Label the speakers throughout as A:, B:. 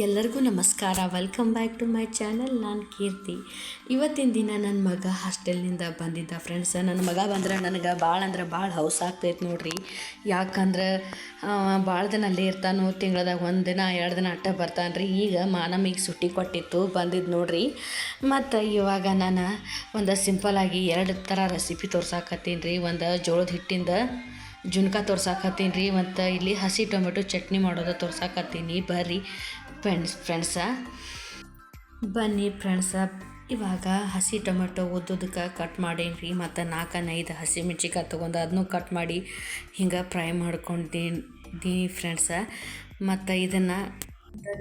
A: ಎಲ್ಲರಿಗೂ ನಮಸ್ಕಾರ. Welcome back to my channel. ನಾನು ಕೀರ್ತಿ. ಇವತ್ತಿನ ದಿನ ನನ್ನ ಮಗ ಹಾಸ್ಟೆಲ್ನಿಂದ ಬಂದಿದ್ದ ಫ್ರೆಂಡ್ಸ್. ನನ್ನ ಮಗ ಬಂದ್ರೆ ನನಗೆ ಭಾಳ ಅಂದ್ರೆ ಭಾಳ ಹೌಸ್ ಆಗ್ತೈತೆ ನೋಡ್ರಿ. ಯಾಕಂದ್ರೆ ಭಾಳ ದಿನ ಅಲ್ಲೇ ಇರ್ತಾನು. ತಿಂಗಳದಾಗ 1 ದಿನ 2 ದಿನ ಅಟ್ಟ ಬರ್ತಾನೆ ರೀ. ಈಗ ನಮಗೆ ಸುಟ್ಟಿ ಕೊಟ್ಟಿತ್ತು, ಬಂದಿದ್ದು ನೋಡ್ರಿ. ಮತ್ತು ಇವಾಗ ನಾನು ಒಂದು ಸಿಂಪಲ್ಲಾಗಿ 2 ಥರ ರೆಸಿಪಿ ತೋರ್ಸಾಕತ್ತೀನಿ ರೀ. ಒಂದು ಜೋಳದ ಹಿಟ್ಟಿಂದ ಜುನ್ಕ ತೋರ್ಸಾಕತ್ತೀನಿ ರೀ, ಮತ್ತು ಇಲ್ಲಿ ಹಸಿ ಟೊಮೆಟೊ ಚಟ್ನಿ ಮಾಡೋದು ತೋರ್ಸಾಕತ್ತೀನಿ. ಬರ್ರಿ ಫ್ರೆಂಡ್ಸ, ಬನ್ನಿ ಫ್ರೆಂಡ್ಸ. ಇವಾಗ ಹಸಿ ಟೊಮೆಟೊ ಉದ್ದುದಕ್ಕೆ ಕಟ್ ಮಾಡೀನಿ ರೀ, ಮತ್ತು 4-5 ಹಸಿಮೆಣ್ಸಿಕಾಯಿ ತೊಗೊಂಡು ಅದನ್ನೂ ಕಟ್ ಮಾಡಿ ಹಿಂಗೆ ಫ್ರೈ ಮಾಡ್ಕೊಂಡಿದ್ದೀನಿ ಫ್ರೆಂಡ್ಸ. ಮತ್ತು ಇದನ್ನು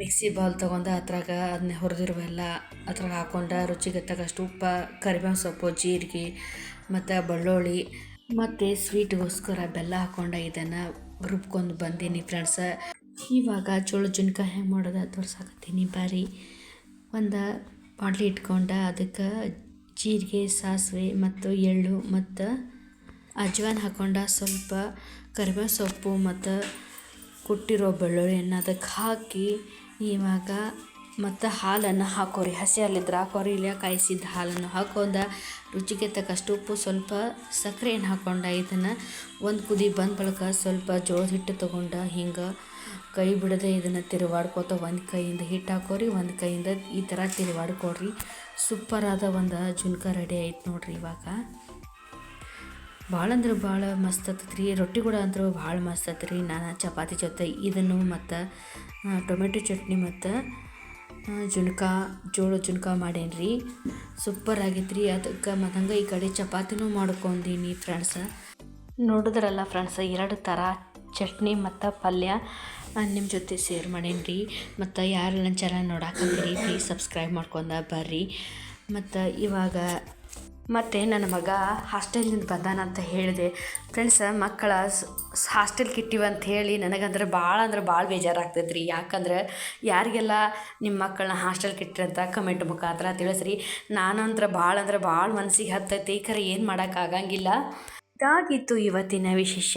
A: ಮಿಕ್ಸಿ ಬೌಲ್ ತೊಗೊಂಡು ಅದ್ರಾಗ ಅದನ್ನ ಹುರಿದಿರುವೆಲ್ಲ ಅದ್ರಾಗ ಹಾಕ್ಕೊಂಡು ರುಚಿಗೆ ತಕ್ಕಷ್ಟು ಉಪ್ಪು, ಕರಿಬೇವು ಸೊಪ್ಪು, ಜೀರಿಗೆ ಮತ್ತು ಬೆಳ್ಳುಳ್ಳಿ ಮತ್ತು ಸ್ವೀಟ್ಗೋಸ್ಕರ ಬೆಲ್ಲ ಹಾಕ್ಕೊಂಡು ಇದನ್ನು ರುಬ್ಕೊಂಡು ಬಂದೀನಿ ಫ್ರೆಂಡ್ಸ. ಇವಾಗ ಜೋಳದ ಜುನ್ಕ ಹೆಂಗೆ ಮಾಡೋದು ತೋರ್ಸಾಕತ್ತೀನಿ ಬರ್ರಿ. ಒಂದು ಬಾಣಲಿ ಇಟ್ಕೊಂಡು ಅದಕ್ಕೆ ಜೀರಿಗೆ, ಸಾಸಿವೆ ಮತ್ತು ಎಳ್ಳು ಮತ್ತು ಅಜ್ವಾನ ಹಾಕ್ಕೊಂಡು ಸ್ವಲ್ಪ ಕರಿಬೇವು ಸೊಪ್ಪು ಮತ್ತು ಕುಟ್ಟಿರೋ ಬೆಳ್ಳುಳ್ಳಿಯನ್ನು ಅದಕ್ಕೆ ಹಾಕಿ ಇವಾಗ ಮತ್ತು ಹಾಲನ್ನು ಹಾಕೋರಿ. ಹಸಿ ಹಾಲಿದ್ರೆ ಹಾಕೋರಿ, ಇಲ್ಲ ಕಾಯಿಸಿದ ಹಾಲನ್ನು ಹಾಕೊಂಡು ರುಚಿಗೆ ತಕ್ಕಷ್ಟು ಉಪ್ಪು, ಸ್ವಲ್ಪ ಸಕ್ಕರೆಯನ್ನು ಹಾಕ್ಕೊಂಡು ಇದನ್ನು ಒಂದು ಕುದಿ ಬಂದ ಬಳಿಕ ಸ್ವಲ್ಪ ಜೋಳದ ಹಿಟ್ಟು ತೊಗೊಂಡು ಹಿಂಗೆ ಕೈ ಬಿಡದೆ ಇದನ್ನು ತಿರುವಾಡ್ಕೋತ ಒಂದು ಕೈಯಿಂದ ಹಿಟ್ಟು ಹಾಕೋರಿ, ಒಂದು ಕೈಯಿಂದ ಈ ಥರ ತಿರುವಾಡ್ಕೊಡ್ರಿ. ಸೂಪರಾದ ಒಂದು ಜುನ್ಕ ರೆಡಿ ಆಯ್ತು ನೋಡ್ರಿ. ಇವಾಗ ಭಾಳ ಅಂದ್ರೆ ಭಾಳ ಮಸ್ತ್ ಆಗ್ತೈತೆ ರೀ. ರೊಟ್ಟಿ ಕೂಡ ಅಂದರೂ ಭಾಳ ಮಸ್ತ್ ಆಗ್ತೈತೆ ರೀ. ನಾನು ಚಪಾತಿ ಜೊತೆ ಇದನ್ನು ಮತ್ತು ಟೊಮೆಟೊ ಚಟ್ನಿ ಮತ್ತು ಜೋಳದ ಜುನ್ಕ ಮಾಡೇನಿ ರೀ. ಸೂಪರ್ ಆಗೈತೆ ರೀ. ಅದಕ್ಕೆ ಮತ್ತು ಹಂಗೆ ಈ ಕಡೆ ಚಪಾತಿನೂ ಮಾಡ್ಕೊಂಡೀನಿ ಫ್ರೆಂಡ್ಸ. ನೋಡಿದ್ರಲ್ಲ ಫ್ರೆಂಡ್ಸ, 2 ಥರ ಚಟ್ನಿ ಮತ್ತು ಪಲ್ಯ ನಿಮ್ಮ ಜೊತೆ ಶೇರ್ ಮಾಡೇನಿ ರೀ. ಮತ್ತು ಯಾರು ನನ್ನ ಚಾನಲ್ ನೋಡಾಕತ್ತೀರಿ ಪ್ಲೀಸ್ ಸಬ್ಸ್ಕ್ರೈಬ್ ಮಾಡ್ಕೊಂಡು ಬರ್ರಿ. ಮತ್ತು ಇವಾಗ ಮತ್ತು ನನ್ನ ಮಗ ಹಾಸ್ಟೆಲ್ನಿಂದ ಬಂದಾನಂತ ಹೇಳಿದೆ ಫ್ರೆಂಡ್ಸ. ಮಕ್ಕಳ ಹಾಸ್ಟೆಲ್ಗೆ ಇಟ್ಟಿವಂತ ಹೇಳಿ ನನಗಂದ್ರೆ ಭಾಳ ಬೇಜಾರಾಗ್ತೈತೆ ರೀ. ಯಾಕಂದ್ರೆ ಯಾರಿಗೆಲ್ಲ ನಿಮ್ಮ ಮಕ್ಕಳನ್ನ ಹಾಸ್ಟೆಲ್ಗೆ ಇಟ್ಟಿರಂತ ಕಮೆಂಟ್ ಮುಖಾಂತರ ತಿಳಿಸ್ರಿ. ನಾನಂದ್ರೆ ಭಾಳ ಮನಸ್ಸಿಗೆ ಹತ್ತೈತಿ. ಖರೆ ಏನು ಮಾಡೋಕ್ಕಾಗಂಗಿಲ್ಲ. ಇದಾಗಿತ್ತು ಇವತ್ತಿನ ವಿಶೇಷ.